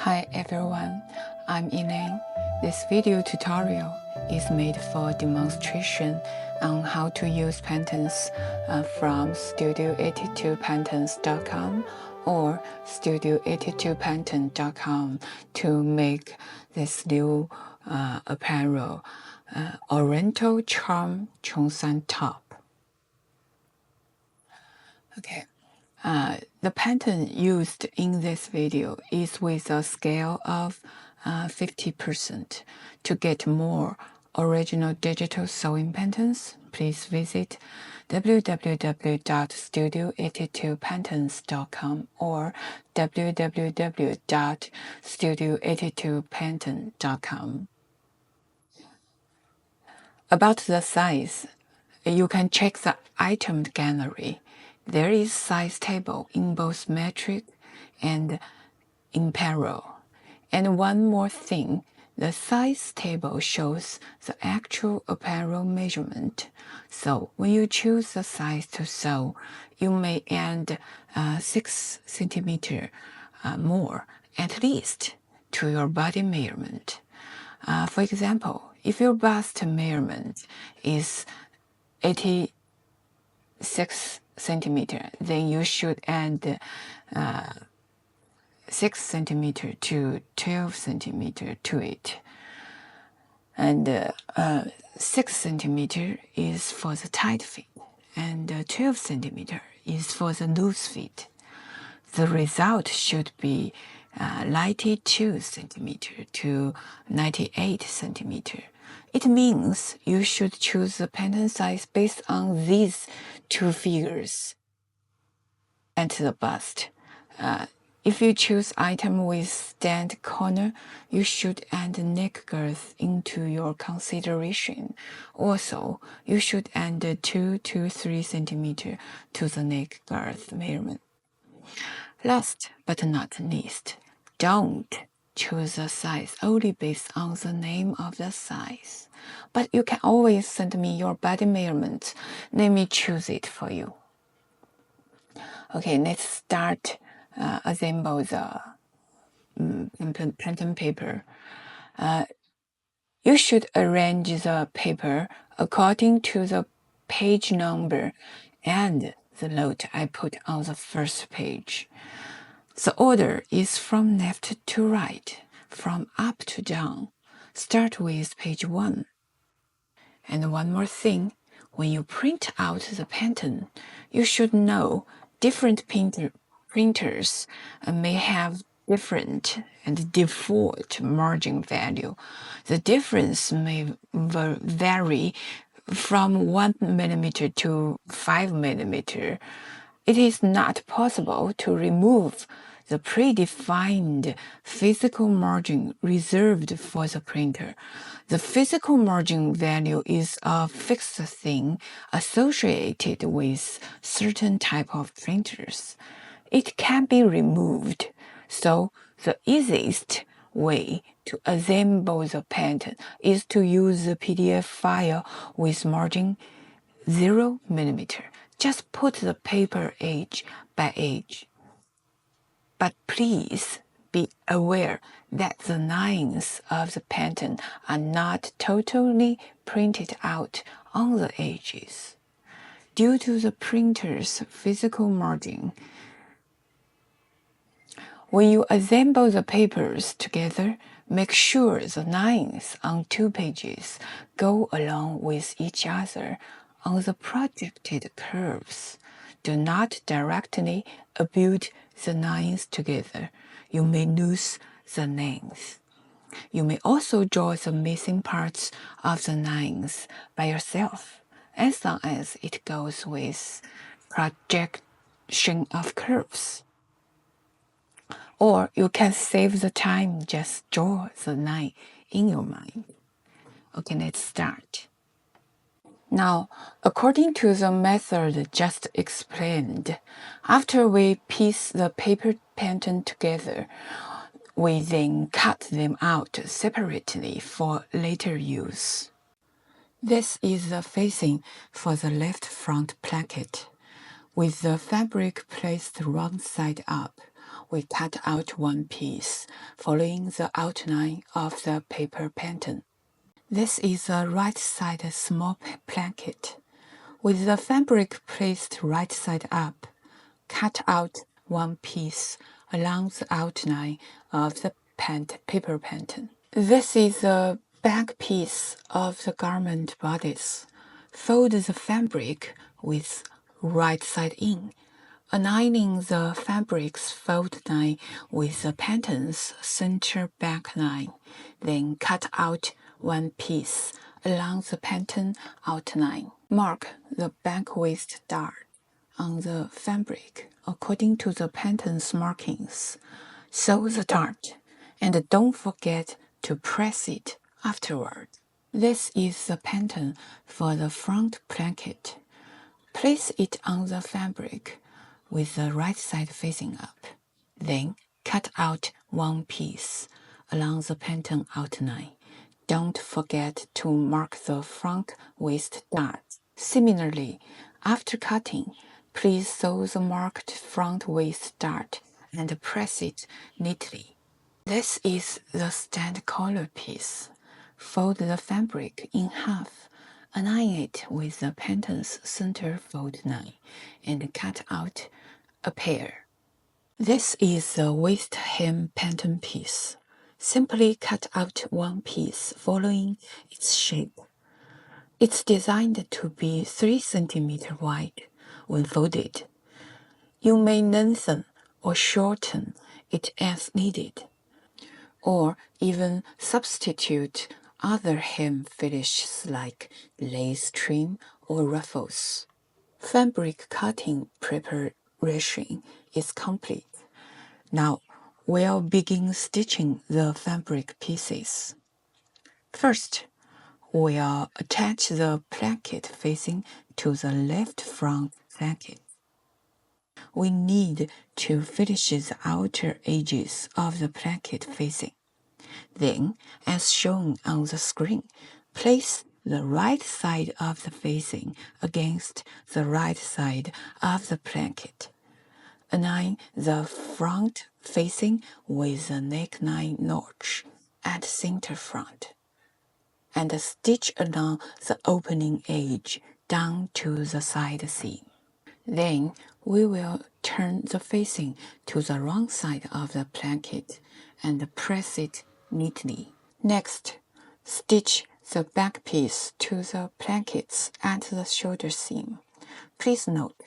Hi everyone, I'm Elaine. This video tutorial is made for demonstration on how to use patterns from studio82patterns.com or studio82pattern.com to make this new apparel Oriental Charm Cheongsam top. Okay. The pattern used in this video is with a scale of 50%. To get more original digital sewing patterns, please visit www.studio82patterns.com or www.studio82pattern.com. About the size, you can check the item gallery. There is size table in both metric and imperial. And one more thing, the size table shows the actual apparel measurement. So when you choose the size to sew, you may add 6 centimeter more, at least, to your body measurement. For example, if your bust measurement is 86 centimeter, then you should add 6 centimeter to 12 centimeter to it. And 6 centimeter is for the tight fit, and 12 centimeter is for the loose fit. The result should be 92 centimeter to 98 centimeter. It means you should choose the pattern size based on these two figures. And the bust. If you choose item with stand corner, you should add neck girth into your consideration. Also, you should add 2 to 3 centimeter to the neck girth measurement. Last but not least, don't choose a size only based on the name of the size. But you can always send me your body measurements. Let me choose it for you. Okay, let's start assemble the pattern paper. You should arrange the paper according to the page number and the note I put on the first page. The order is from left to right, from up to down. Start with page 1. And one more thing, when you print out the pattern, you should know different printers may have different and default margin value. The difference may vary from 1 millimeter to 5 millimeter. It is not possible to remove the predefined physical margin reserved for the printer. The physical margin value is a fixed thing associated with certain type of printers. It can be removed, so the easiest way to assemble the pattern is to use the PDF file with margin 0 millimeter. Just put the paper edge by edge. But please be aware that the lines of the pattern are not totally printed out on the edges. Due to the printer's physical margin, when you assemble the papers together, make sure the lines on 2 pages go along with each other on the projected curves. Do not directly abut the lines together. You may lose the length. You may also draw the missing parts of the lines by yourself, as long as it goes with projection of curves. Or you can save the time, just draw the line in your mind. Okay, let's start. Now, according to the method just explained, after we piece the paper pattern together, we then cut them out separately for later use. This is the facing for the left front placket. With the fabric placed wrong side up, we cut out one piece, following the outline of the paper pattern. This is a right side small placket. With the fabric placed right side up, cut out one piece along the outline of the paper pattern. This is the back piece of the garment bodice. Fold the fabric with right side in, aligning the fabric's fold line with the pattern's center back line. Then cut out one piece along the pattern outline. Mark the back waist dart on the fabric according to the pattern's markings. Sew the dart, and don't forget to press it afterward. This is the pattern for the front placket. Place it on the fabric with the right side facing up. Then cut out one piece along the pattern outline. Don't forget to mark the front waist dart. Similarly, after cutting, please sew the marked front waist dart and press it neatly. This is the stand collar piece. Fold the fabric in half, align it with the pattern's center fold line, and cut out a pair. This is the waist hem pattern piece. Simply cut out one piece following its shape. It's designed to be 3 cm wide when folded. You may lengthen or shorten it as needed, or even substitute other hem finishes like lace trim or ruffles. Fabric cutting preparation is complete. Now, we'll begin stitching the fabric pieces. First, we'll attach the placket facing to the left front placket. We need to finish the outer edges of the placket facing. Then, as shown on the screen, place the right side of the facing against the right side of the placket. Align the front facing with the neckline notch at center front, and stitch along the opening edge down to the side seam. Then we will turn the facing to the wrong side of the placket and press it neatly. Next, stitch the back piece to the plackets at the shoulder seam. Please note,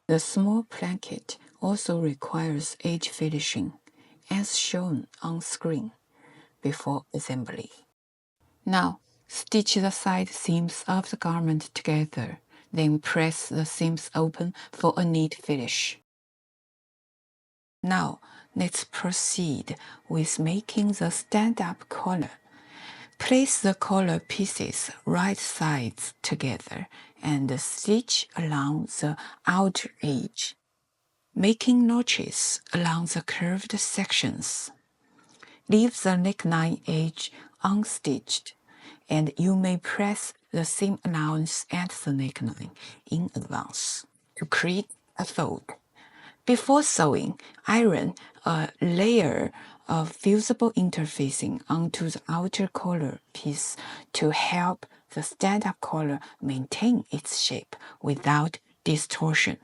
the small placket also requires edge finishing, as shown on screen, before assembly. Now, stitch the side seams of the garment together, then press the seams open for a neat finish. Now, let's proceed with making the stand-up collar. Place the collar pieces right sides together and stitch along the outer edge, making notches along the curved sections. Leave the neckline edge unstitched, and you may press the seam allowance at the neckline in advance to create a fold. Before sewing, iron a layer of fusible interfacing onto the outer collar piece to help the stand-up collar maintain its shape without distortion.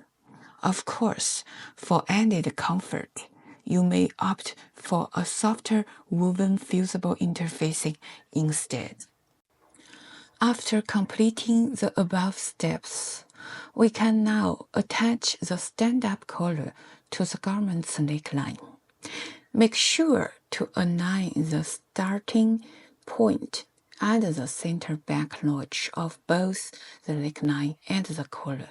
Of course, for added comfort, you may opt for a softer woven fusible interfacing instead. After completing the above steps, we can now attach the stand-up collar to the garment's neckline. Make sure to align the starting point at the center back notch of both the neckline and the collar.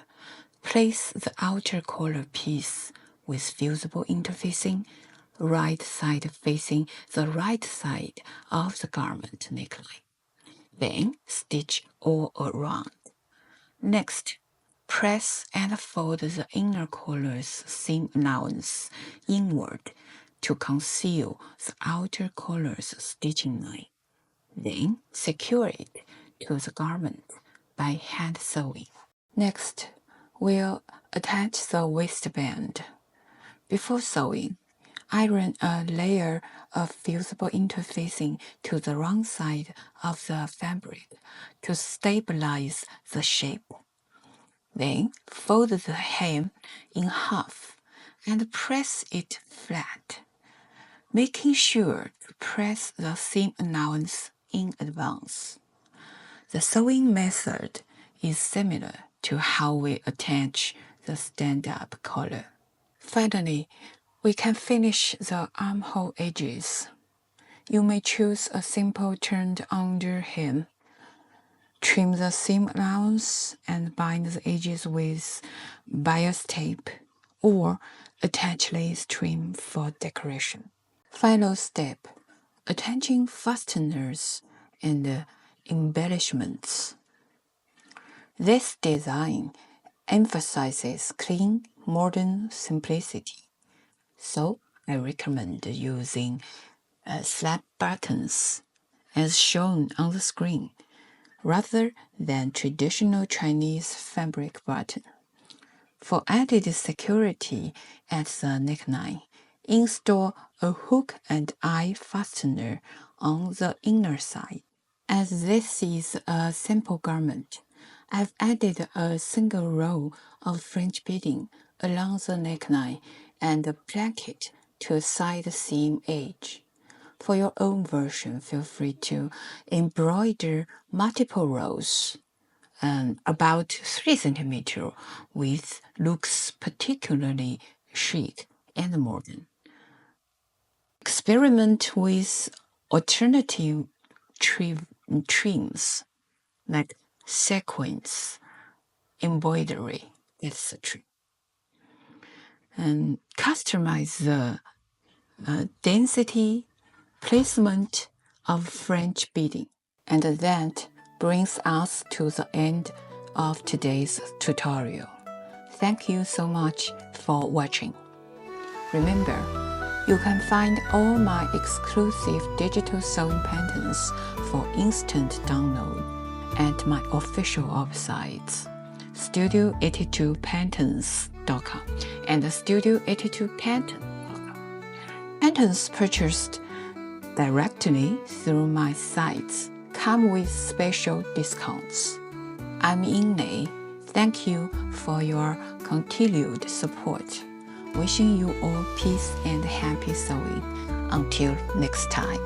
Place the outer collar piece with fusible interfacing, right side facing the right side of the garment neckline. Then stitch all around. Next, press and fold the inner collar's seam allowance inward to conceal the outer collar's stitching line. Then secure it to the garment by hand sewing. Next, we'll attach the waistband. Before sewing, Iron a layer of fusible interfacing to the wrong side of the fabric to stabilize the shape. Then fold the hem in half and press it flat, making sure to press the seam allowance in advance. The sewing method is similar to how we attach the stand-up collar. Finally, we can finish the armhole edges. You may choose a simple turned under hem. Trim the seam allowance and bind the edges with bias tape or attach lace trim for decoration. Final step, attaching fasteners and embellishments. This design emphasizes clean, modern simplicity, so I recommend using slap buttons as shown on the screen, rather than traditional Chinese fabric button. For added security at the neckline, install a hook and eye fastener on the inner side. As this is a simple garment, I've added a single row of French beading along the neckline and a placket to a side seam edge. For your own version, feel free to embroider multiple rows. About 3 cm width looks particularly chic and modern. Experiment with alternative trims like sequins, embroidery, etc. And customize the density, placement of French beading. And that brings us to the end of today's tutorial. Thank you so much for watching. Remember, you can find all my exclusive digital sewing patterns for instant download at my official websites, studio82patterns.com and studio82pattern.com. Patterns purchased directly through my sites come with special discounts. I'm Ying-Lei. Thank you for your continued support. Wishing you all peace and happy sewing. Until next time.